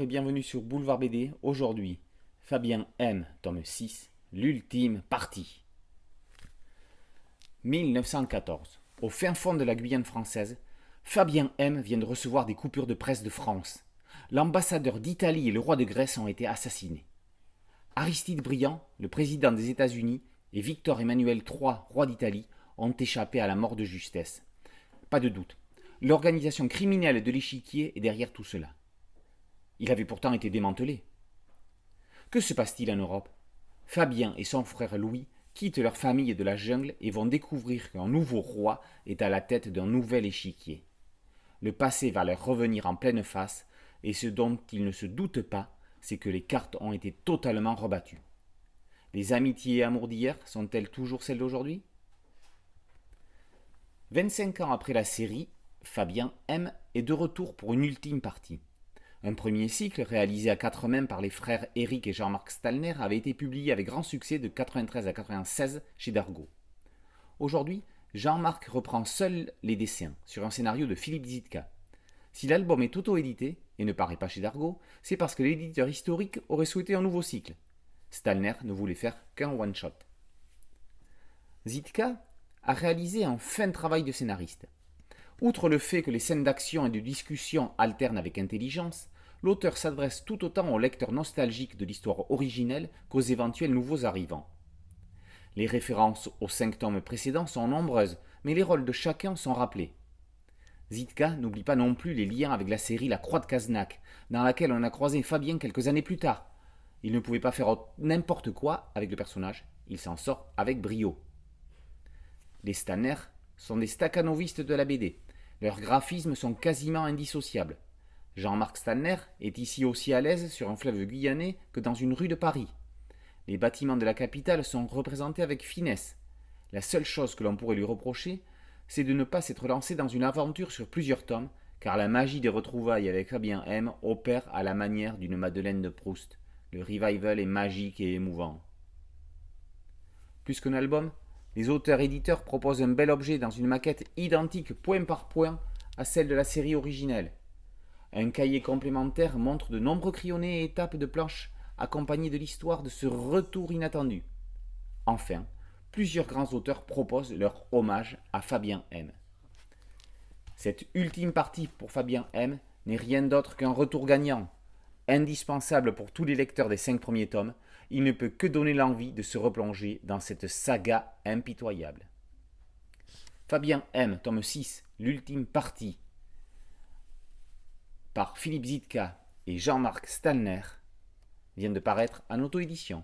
bienvenue sur Boulevard BD. Aujourd'hui, Fabien M, tome 6, l'ultime partie. 1914. Au fin fond de la Guyane française, Fabien M vient de recevoir des coupures de presse de France. L'ambassadeur d'Italie et le roi de Grèce ont été assassinés. Aristide Briand, le président des États-Unis, et Victor Emmanuel III, roi d'Italie, ont échappé à la mort de justesse. Pas de doute, l'organisation criminelle de l'échiquier est derrière tout cela. Il avait pourtant été démantelé. Que se passe-t-il en Europe ? Fabien et son frère Louis quittent leur famille de la jungle et vont découvrir qu'un nouveau roi est à la tête d'un nouvel échiquier. Le passé va leur revenir en pleine face, et ce dont ils ne se doutent pas, c'est que les cartes ont été totalement rebattues. Les amitiés et amours d'hier sont-elles toujours celles d'aujourd'hui ? 25 ans après la série, Fabien M est de retour pour une ultime partie. Un premier cycle, réalisé à quatre mains par les frères Éric et Jean-Marc Stalner, avait été publié avec grand succès de 93 à 96 chez Dargaud. Aujourd'hui, Jean-Marc reprend seul les dessins, sur un scénario de Philippe Zitka. Si l'album est auto-édité, et ne paraît pas chez Dargaud, c'est parce que l'éditeur historique aurait souhaité un nouveau cycle. Stalner ne voulait faire qu'un one-shot. Zitka a réalisé un fin travail de scénariste. Outre le fait que les scènes d'action et de discussion alternent avec intelligence, l'auteur s'adresse tout autant aux lecteurs nostalgiques de l'histoire originelle qu'aux éventuels nouveaux arrivants. Les références aux 5 tomes précédents sont nombreuses, mais les rôles de chacun sont rappelés. Zitka n'oublie pas non plus les liens avec la série La Croix de Cazenac, dans laquelle on a croisé Fabien quelques années plus tard. Il ne pouvait pas faire n'importe quoi avec le personnage, il s'en sort avec brio. Les Stalner sont des staccanovistes de la BD. Leurs graphismes sont quasiment indissociables. Jean-Marc Stalner est ici aussi à l'aise sur un fleuve guyanais que dans une rue de Paris. Les bâtiments de la capitale sont représentés avec finesse. La seule chose que l'on pourrait lui reprocher, c'est de ne pas s'être lancé dans une aventure sur plusieurs tomes, car la magie des retrouvailles avec Fabien M opère à la manière d'une Madeleine de Proust. Le revival est magique et émouvant. Plus qu'un album, les auteurs-éditeurs proposent un bel objet dans une maquette identique point par point à celle de la série originelle. Un cahier complémentaire montre de nombreux crayonnés et étapes de planches accompagnés de l'histoire de ce retour inattendu. Enfin, plusieurs grands auteurs proposent leur hommage à Fabien M. Cette ultime partie pour Fabien M n'est rien d'autre qu'un retour gagnant. Indispensable pour tous les lecteurs des 5 premiers tomes, il ne peut que donner l'envie de se replonger dans cette saga impitoyable. Fabien M, tome 6, l'ultime partie, par Philippe Zitka et Jean-Marc Stalner, vient de paraître en auto-édition.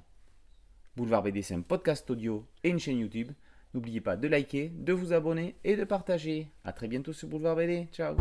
Boulevard BD, c'est un podcast audio et une chaîne YouTube. N'oubliez pas de liker, de vous abonner et de partager. A très bientôt sur Boulevard BD. Ciao.